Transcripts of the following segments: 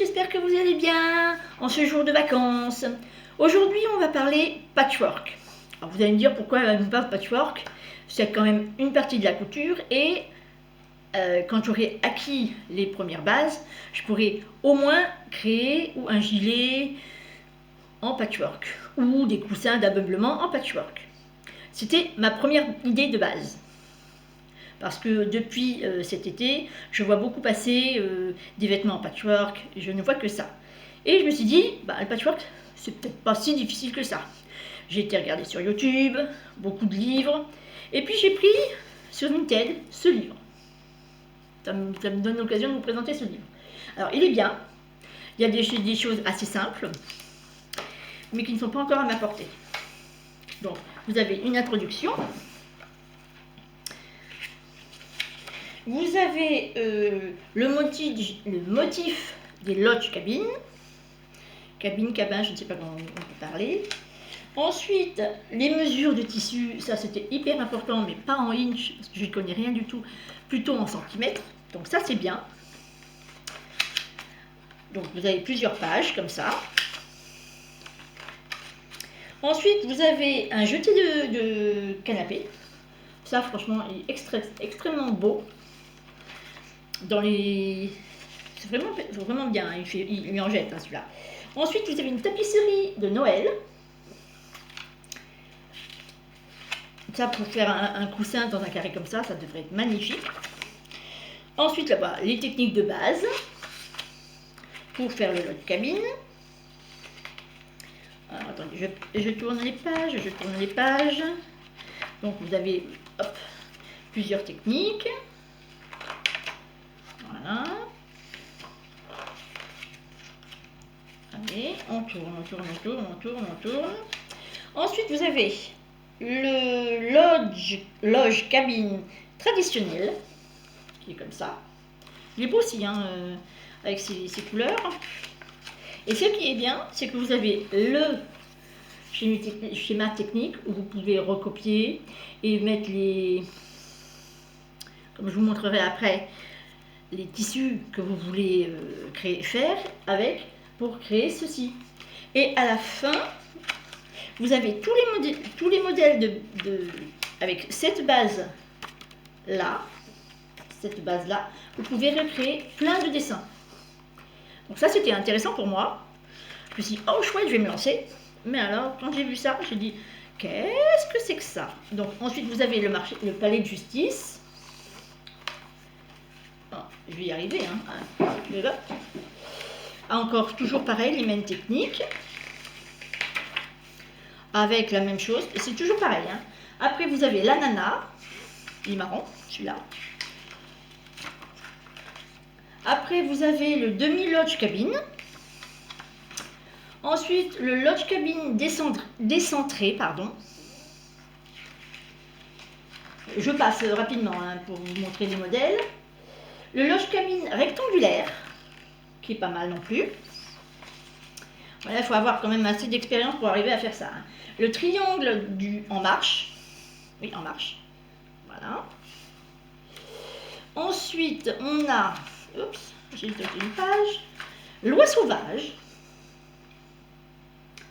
j'espère que vous allez bien en ce jour de vacances. Aujourd'hui, on va parler patchwork. Alors, vous allez me dire pourquoi on parle de patchwork. C'est quand même une partie de la couture et quand j'aurai acquis les premières bases, je pourrai au moins créer ou un gilet en patchwork ou des coussins d'ameublement en patchwork. C'était ma première idée de base. Parce que depuis cet été, je vois beaucoup passer des vêtements en patchwork, et je ne vois que ça. Et je me suis dit, le patchwork, c'est peut-être pas si difficile que ça. J'ai été regarder sur YouTube, beaucoup de livres, et puis j'ai pris sur Vinted ce livre. Ça me donne l'occasion de vous présenter ce livre. Alors, il est bien, il y a des choses assez simples, mais qui ne sont pas encore à ma portée. Donc, vous avez une introduction. Vous avez le motif des loges cabines. Cabin, je ne sais pas comment on peut parler. Ensuite, les mesures de tissu, ça c'était hyper important, mais pas en inch, parce que je ne connais rien du tout, plutôt en centimètres. Donc ça c'est bien. Donc vous avez plusieurs pages comme ça. Ensuite, vous avez un jeté de canapé. Ça franchement, il est extrêmement beau. C'est vraiment bien, il en jette celui-là. Ensuite, vous avez une tapisserie de Noël. Ça, pour faire un coussin dans un carré comme ça, ça devrait être magnifique. Ensuite, là-bas, les techniques de base pour faire le lot de cabine. Alors, attendez, je tourne les pages. Donc, vous avez plusieurs techniques. Voilà. Allez, on tourne. Ensuite, vous avez le loge cabine traditionnel, qui est comme ça. Il est beau aussi, avec ses couleurs. Et ce qui est bien, c'est que vous avez le schéma technique où vous pouvez recopier et mettre comme je vous montrerai après, les tissus que vous voulez faire pour créer ceci. Et à la fin, vous avez tous les modèles avec cette base là, vous pouvez recréer plein de dessins. Donc ça c'était intéressant pour moi. Je me suis dit, oh chouette, je vais me lancer. Mais alors, quand j'ai vu ça, j'ai dit, qu'est-ce que c'est que ça? Donc ensuite vous avez le palais de justice. Je vais y arriver, Encore toujours pareil, les mêmes techniques. Avec la même chose, c'est toujours pareil. Après, vous avez l'ananas, il est marron, celui-là. Après, vous avez le demi-lodge cabine. Ensuite, le lodge cabine décentré, pardon. Je passe rapidement pour vous montrer les modèles. Le lodge cabine rectangulaire, qui est pas mal non plus. Voilà, il faut avoir quand même assez d'expérience pour arriver à faire ça. Le triangle en marche. Oui, en marche. Voilà. Ensuite, on a... Oups, j'ai sauté une page. L'oie sauvage.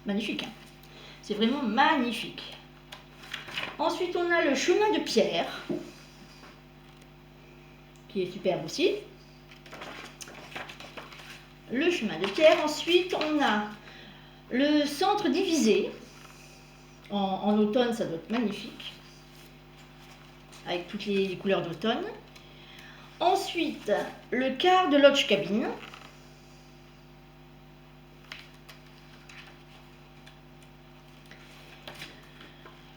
Magnifique. C'est vraiment magnifique. Ensuite, on a le chemin de pierre. Qui est superbe aussi. Le chemin de pierre. Ensuite, on a le centre divisé. En automne, ça doit être magnifique. Avec toutes les couleurs d'automne. Ensuite, le quart de lodge cabine.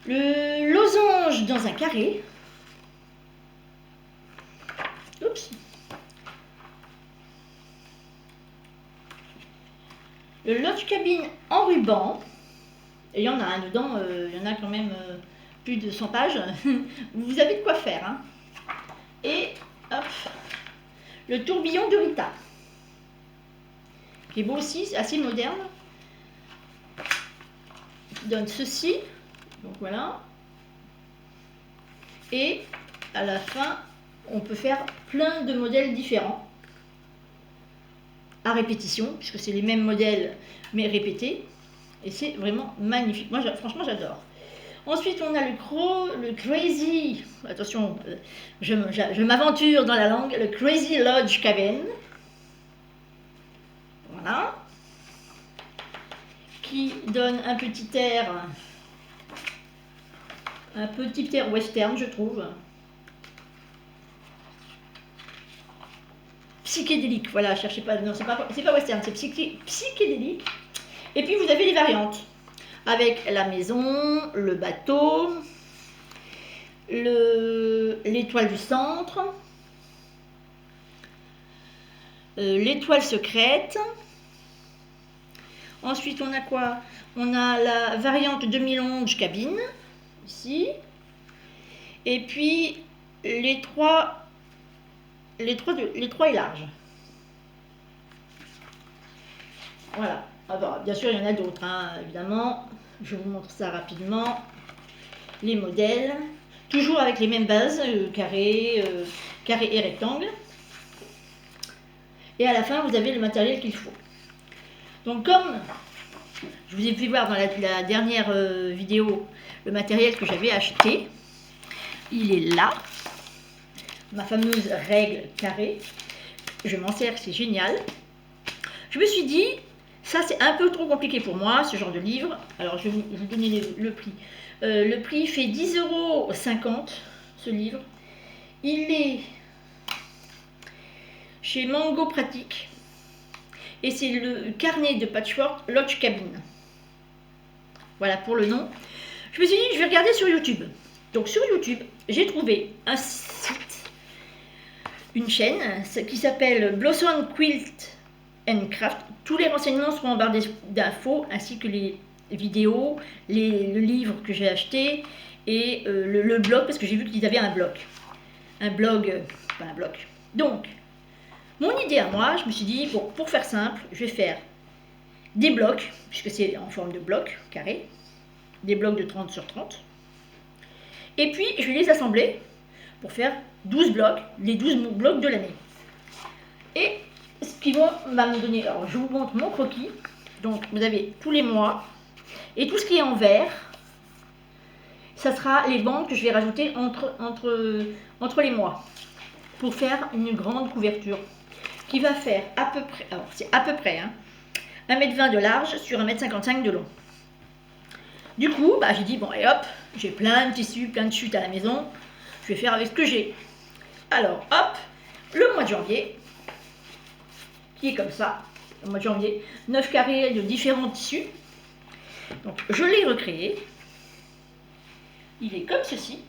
Le losange dans un carré. Oups. Le lodge cabine en ruban. Et il y en a un dedans, il y en a quand même plus de 100 pages. Vous avez de quoi faire. Et hop, le tourbillon de Rita. Qui est beau aussi, c'est assez moderne. Qui donne ceci. Donc voilà. Et à la fin, on peut faire plein de modèles différents. à répétition, puisque c'est les mêmes modèles, mais répétés. Et c'est vraiment magnifique. Moi, franchement, j'adore. Ensuite, on a le Crazy, attention, je m'aventure dans la langue, le Crazy Lodge Cabin. Voilà. Qui donne un petit air western, je trouve. Psychédélique, voilà, cherchez pas, non, c'est pas western, c'est psychédélique. Et puis vous avez les variantes, avec la maison, le bateau, l'étoile du centre, l'étoile secrète. Ensuite, on a quoi? On a la variante 2011 cabine, ici. Et puis, les trois est large. Voilà. Alors, bien sûr, il y en a d'autres, hein, évidemment. Je vous montre ça rapidement. Les modèles. Toujours avec les mêmes bases, carré et rectangle. Et à la fin, vous avez le matériel qu'il faut. Donc, comme je vous ai fait voir dans la dernière vidéo le matériel que j'avais acheté, il est là. Ma fameuse règle carrée. Je m'en sers, c'est génial. Je me suis dit, ça c'est un peu trop compliqué pour moi, ce genre de livre. Alors je vais vous donner le prix. Le prix fait 10,50 €, ce livre. Il est chez Mango Pratique. Et c'est le carnet de patchwork Lodge Cabin. Voilà pour le nom. Je me suis dit, je vais regarder sur YouTube. Donc sur YouTube, j'ai trouvé un site, une chaîne qui s'appelle Blossom Quilt and Craft. Tous les renseignements seront en barre d'infos, ainsi que les vidéos, le livre que j'ai acheté et le blog, parce que j'ai vu qu'ils avaient un blog. Pas un blog. Donc, mon idée à moi, je me suis dit, bon, pour faire simple, je vais faire des blocs, puisque c'est en forme de bloc carré, des blocs de 30 sur 30. Et puis, je vais les assembler pour faire 12 blocs, les 12 blocs de l'année. Et ce qui va me donner, alors je vous montre mon croquis. Donc, vous avez tous les mois, et tout ce qui est en vert, ça sera les bandes que je vais rajouter entre les mois, pour faire une grande couverture, qui va faire à peu près, alors c'est à peu près, 1,20 m de large sur 1,55 m de long. Du coup, j'ai dit, bon, et hop, j'ai plein de tissus, plein de chutes à la maison, je vais faire avec ce que j'ai. Alors, hop, le mois de janvier, qui est comme ça, le mois de janvier, 9 carrés de différents tissus. Donc, je l'ai recréé. Il est comme ceci.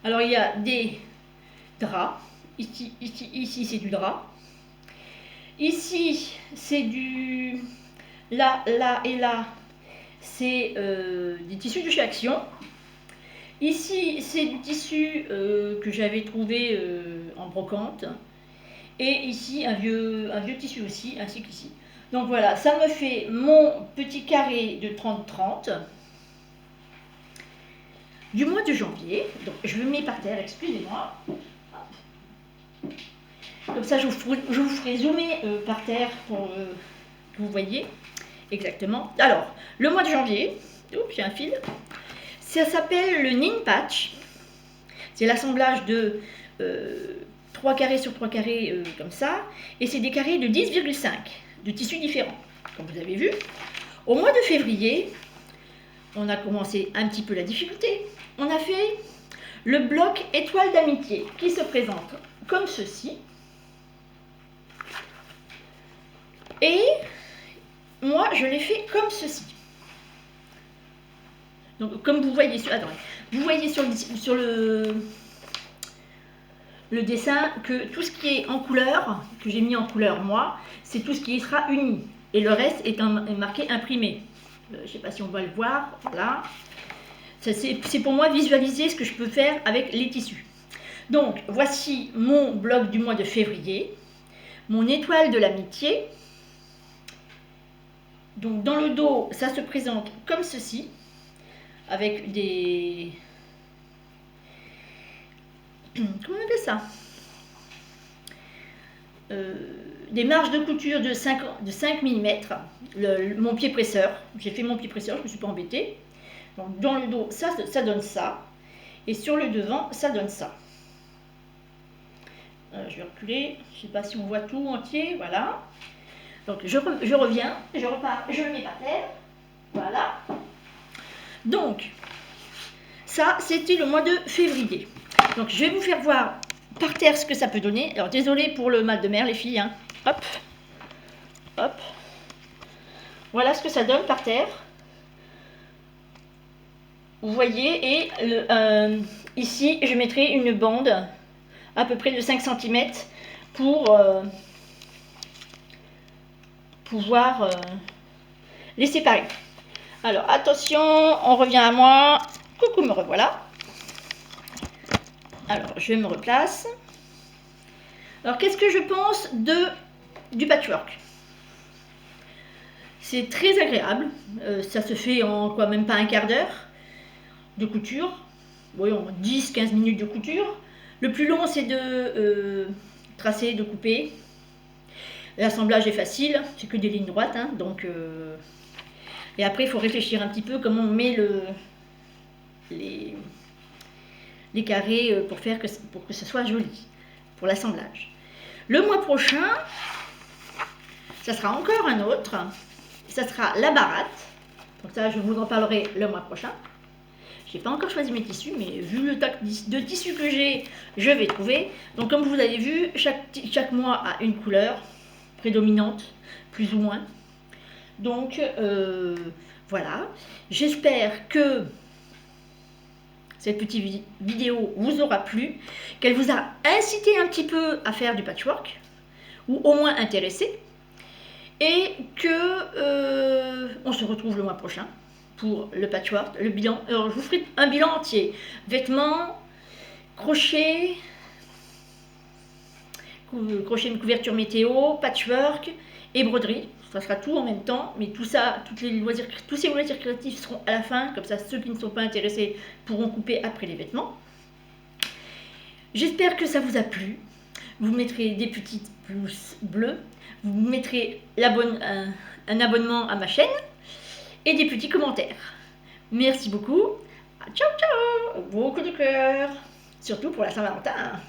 Alors, il y a des draps. Ici c'est du drap. Ici, c'est du... Là et là, c'est des tissus de chez Action. Ici, c'est du tissu que j'avais trouvé en brocante. Et ici, un vieux tissu aussi, ainsi qu'ici. Donc voilà, ça me fait mon petit carré de 30-30 du mois de janvier. Donc je le mets par terre, excusez-moi. Comme ça, je vous ferai zoomer par terre pour que vous voyez exactement. Alors, le mois de janvier, j'ai un fil. Ça s'appelle le Nin Patch. C'est l'assemblage de 3 carrés sur 3 carrés comme ça. Et c'est des carrés de 10,5 de tissus différents. Comme vous avez vu, au mois de février, on a commencé un petit peu la difficulté. On a fait le bloc étoile d'amitié qui se présente comme ceci. Et moi, je l'ai fait comme ceci. Donc, comme vous voyez sur, sur le dessin, que tout ce qui est en couleur, que j'ai mis en couleur moi, c'est tout ce qui sera uni. Et le reste est marqué imprimé. Je ne sais pas si on va le voir. Voilà. C'est pour moi visualiser ce que je peux faire avec les tissus. Donc, voici mon bloc du mois de février. Mon étoile de l'amitié. Donc, dans le dos, ça se présente comme ceci. Avec des... Comment on appelle ça des marges de couture de 5 mm, mon pied presseur. J'ai fait mon pied presseur, je ne me suis pas embêtée. Donc dans le dos, ça donne ça. Et sur le devant, ça donne ça. Je vais reculer, je ne sais pas si on voit tout entier, voilà. Donc je reviens, je repars, je le mets par terre. Voilà. Donc, ça, c'était le mois de février. Donc je vais vous faire voir par terre ce que ça peut donner. Alors désolé pour le mal de mer les filles, hein. Hop, hop. Voilà ce que ça donne par terre. Vous voyez, et ici je mettrai une bande à peu près de 5 cm pour pouvoir les séparer. Alors attention, on revient à moi. Coucou, me revoilà. Alors je me replace. Alors qu'est-ce que je pense du patchwork? C'est très agréable, ça se fait en quoi, même pas un quart d'heure de couture, oui, en 10-15 minutes de couture. Le plus long c'est de tracer, de couper. L'assemblage est facile, c'est que des lignes droites, hein, donc et après il faut réfléchir un petit peu comment on met les carrés pour que ce soit joli pour l'assemblage. Le mois prochain, ça sera encore un autre. Ça sera la baratte. Donc ça, je vous en parlerai le mois prochain. Je n'ai pas encore choisi mes tissus, mais vu le tas de tissus que j'ai, je vais trouver. Donc comme vous avez vu, chaque mois a une couleur prédominante, plus ou moins. Donc voilà. J'espère que cette petite vidéo vous aura plu, qu'elle vous a incité un petit peu à faire du patchwork, ou au moins intéressé. Et que on se retrouve le mois prochain pour le patchwork, le bilan. Alors je vous ferai un bilan entier. Vêtements, crochet, une couverture météo, patchwork et broderie. Ça sera tout en même temps, mais tout ça, tous ces loisirs créatifs seront à la fin, comme ça ceux qui ne sont pas intéressés pourront couper après les vêtements. J'espère que ça vous a plu. Vous mettrez des petites pouces bleus. Vous mettrez un abonnement à ma chaîne et des petits commentaires. Merci beaucoup. Ciao, ciao. Beaucoup de cœur. Surtout pour la Saint-Valentin.